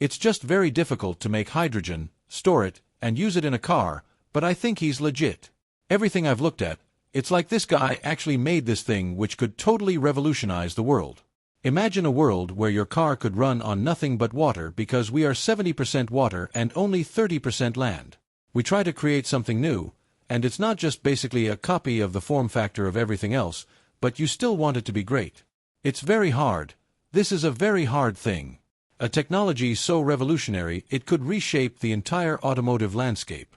It's just very difficult to make hydrogen, store it, and use it in a car, but I think he's legit. Everything I've looked at, it's like this guy actually made this thing which could totally revolutionize the world. Imagine a world where your car could run on nothing but water because we are 70% water and only 30% land. We try to create something new, and it's not just basically a copy of the form factor of everything else, but you still want it to be great. It's very hard. This is a very hard thing. A technology so revolutionary it could reshape the entire automotive landscape.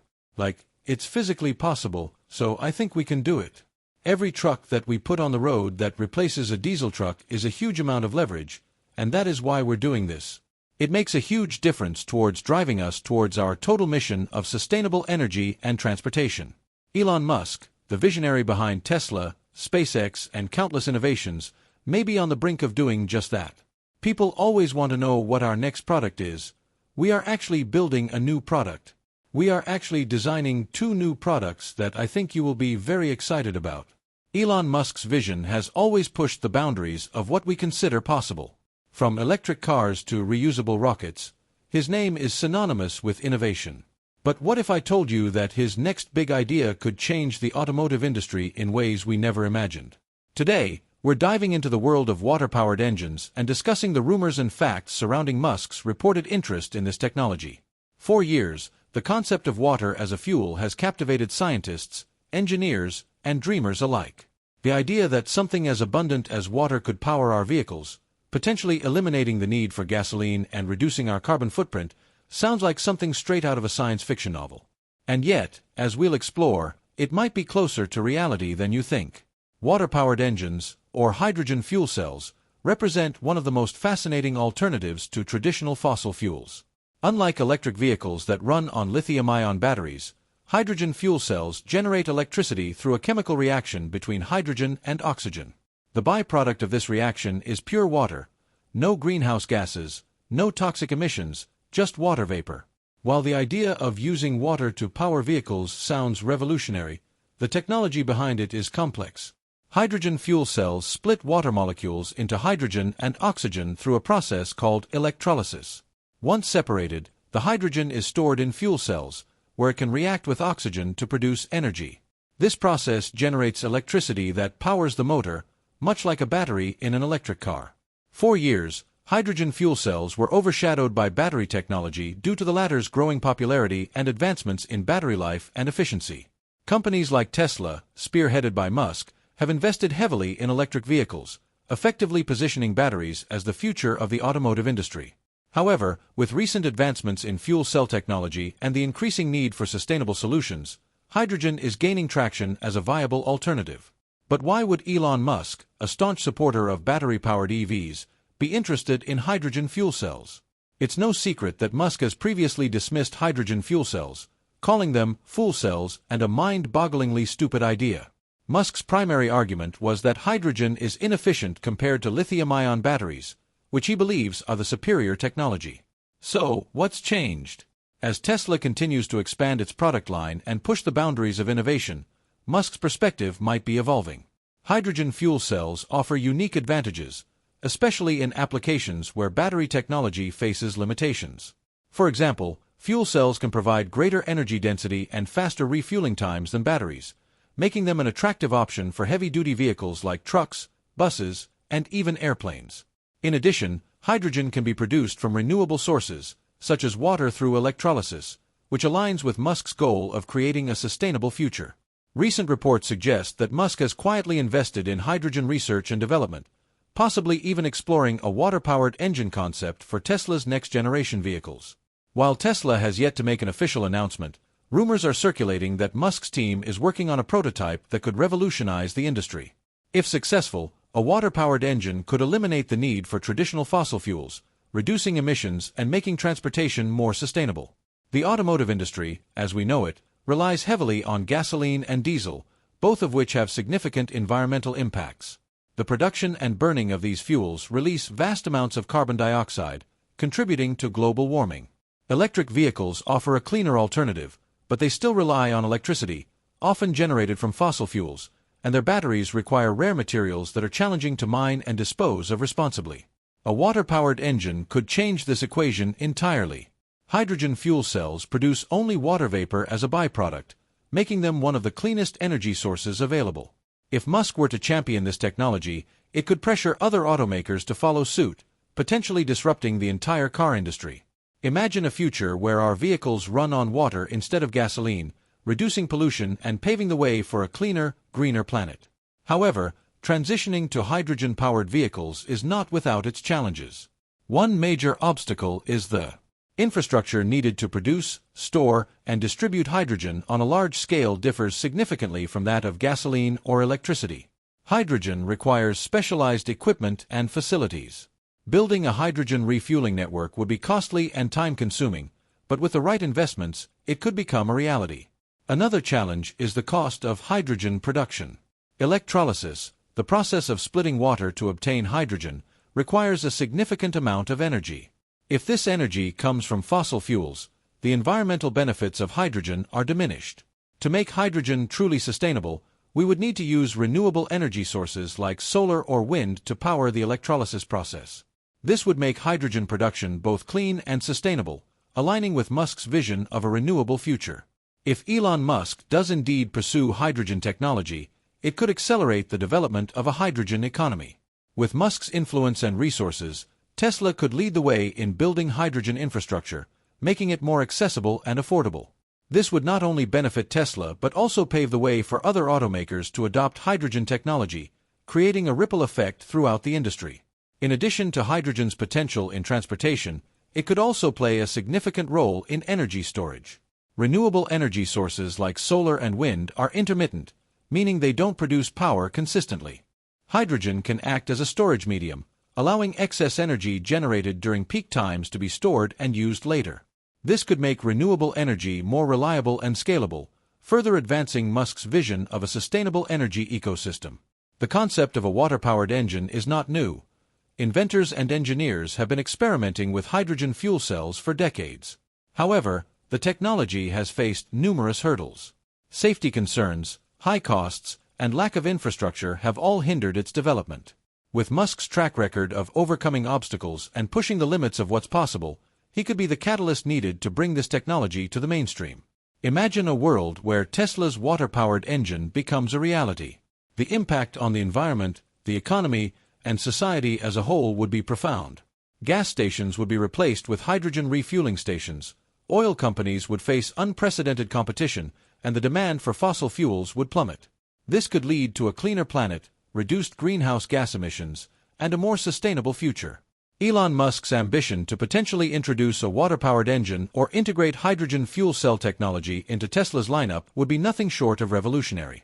It's physically possible, so I think we can do it. Every truck that we put on the road that replaces a diesel truck is a huge amount of leverage, and that is why we're doing this. It makes a huge difference towards driving us towards our total mission of sustainable energy and transportation. Elon Musk, the visionary behind Tesla, SpaceX, and countless innovations, may be on the brink of doing just that. People always want to know what our next product is. We are actually building a new product. We are actually designing 2 new products that I think you will be very excited about. Elon Musk's vision has always pushed the boundaries of what we consider possible. From electric cars to reusable rockets, his name is synonymous with innovation. But what if I told you that his next big idea could change the automotive industry in ways we never imagined? Today, we're diving into the world of water-powered engines and discussing the rumors and facts surrounding Musk's reported interest in this technology. For years, the concept of water as a fuel has captivated scientists, engineers, and dreamers alike. The idea that something as abundant as water could power our vehicles, potentially eliminating the need for gasoline and reducing our carbon footprint, sounds like something straight out of a science fiction novel. And yet, as we'll explore, it might be closer to reality than you think. Water-powered engines, or hydrogen fuel cells, represent one of the most fascinating alternatives to traditional fossil fuels. Unlike electric vehicles that run on lithium-ion batteries, hydrogen fuel cells generate electricity through a chemical reaction between hydrogen and oxygen. The byproduct of this reaction is pure water, no greenhouse gases, no toxic emissions, just water vapor. While the idea of using water to power vehicles sounds revolutionary, the technology behind it is complex. Hydrogen fuel cells split water molecules into hydrogen and oxygen through a process called electrolysis. Once separated, the hydrogen is stored in fuel cells, where it can react with oxygen to produce energy. This process generates electricity that powers the motor, much like a battery in an electric car. For years, hydrogen fuel cells were overshadowed by battery technology due to the latter's growing popularity and advancements in battery life and efficiency. Companies like Tesla, spearheaded by Musk, have invested heavily in electric vehicles, effectively positioning batteries as the future of the automotive industry. However, with recent advancements in fuel cell technology and the increasing need for sustainable solutions, hydrogen is gaining traction as a viable alternative. But why would Elon Musk, a staunch supporter of battery-powered EVs, be interested in hydrogen fuel cells? It's no secret that Musk has previously dismissed hydrogen fuel cells, calling them fool cells and a mind-bogglingly stupid idea. Musk's primary argument was that hydrogen is inefficient compared to lithium-ion batteries, which he believes are the superior technology. So, what's changed? As Tesla continues to expand its product line and push the boundaries of innovation, Musk's perspective might be evolving. Hydrogen fuel cells offer unique advantages, especially in applications where battery technology faces limitations. For example, fuel cells can provide greater energy density and faster refueling times than batteries, making them an attractive option for heavy-duty vehicles like trucks, buses, and even airplanes. In addition, hydrogen can be produced from renewable sources, such as water through electrolysis, which aligns with Musk's goal of creating a sustainable future. Recent reports suggest that Musk has quietly invested in hydrogen research and development, possibly even exploring a water-powered engine concept for Tesla's next-generation vehicles. While Tesla has yet to make an official announcement, rumors are circulating that Musk's team is working on a prototype that could revolutionize the industry. If successful, a water-powered engine could eliminate the need for traditional fossil fuels, reducing emissions and making transportation more sustainable. The automotive industry, as we know it, relies heavily on gasoline and diesel, both of which have significant environmental impacts. The production and burning of these fuels release vast amounts of carbon dioxide, contributing to global warming. Electric vehicles offer a cleaner alternative, but they still rely on electricity, often generated from fossil fuels, and their batteries require rare materials that are challenging to mine and dispose of responsibly. A water-powered engine could change this equation entirely. Hydrogen fuel cells produce only water vapor as a byproduct, making them one of the cleanest energy sources available. If Musk were to champion this technology, it could pressure other automakers to follow suit, potentially disrupting the entire car industry. Imagine a future where our vehicles run on water instead of gasoline, reducing pollution and paving the way for a cleaner, greener planet. However, transitioning to hydrogen-powered vehicles is not without its challenges. One major obstacle is the infrastructure needed to produce, store, and distribute hydrogen on a large scale differs significantly from that of gasoline or electricity. Hydrogen requires specialized equipment and facilities. Building a hydrogen refueling network would be costly and time-consuming, but with the right investments, it could become a reality. Another challenge is the cost of hydrogen production. Electrolysis, the process of splitting water to obtain hydrogen, requires a significant amount of energy. If this energy comes from fossil fuels, the environmental benefits of hydrogen are diminished. To make hydrogen truly sustainable, we would need to use renewable energy sources like solar or wind to power the electrolysis process. This would make hydrogen production both clean and sustainable, aligning with Musk's vision of a renewable future. If Elon Musk does indeed pursue hydrogen technology, it could accelerate the development of a hydrogen economy. With Musk's influence and resources, Tesla could lead the way in building hydrogen infrastructure, making it more accessible and affordable. This would not only benefit Tesla but also pave the way for other automakers to adopt hydrogen technology, creating a ripple effect throughout the industry. In addition to hydrogen's potential in transportation, it could also play a significant role in energy storage. Renewable energy sources like solar and wind are intermittent, meaning they don't produce power consistently. Hydrogen can act as a storage medium, allowing excess energy generated during peak times to be stored and used later. This could make renewable energy more reliable and scalable, further advancing Musk's vision of a sustainable energy ecosystem. The concept of a water-powered engine is not new. Inventors and engineers have been experimenting with hydrogen fuel cells for decades. However, the technology has faced numerous hurdles. Safety concerns, high costs, and lack of infrastructure have all hindered its development. With Musk's track record of overcoming obstacles and pushing the limits of what's possible, he could be the catalyst needed to bring this technology to the mainstream. Imagine a world where Tesla's water-powered engine becomes a reality. The impact on the environment, the economy, and society as a whole would be profound. Gas stations would be replaced with hydrogen refueling stations, oil companies would face unprecedented competition, and the demand for fossil fuels would plummet. This could lead to a cleaner planet, reduced greenhouse gas emissions, and a more sustainable future. Elon Musk's ambition to potentially introduce a water-powered engine or integrate hydrogen fuel cell technology into Tesla's lineup would be nothing short of revolutionary.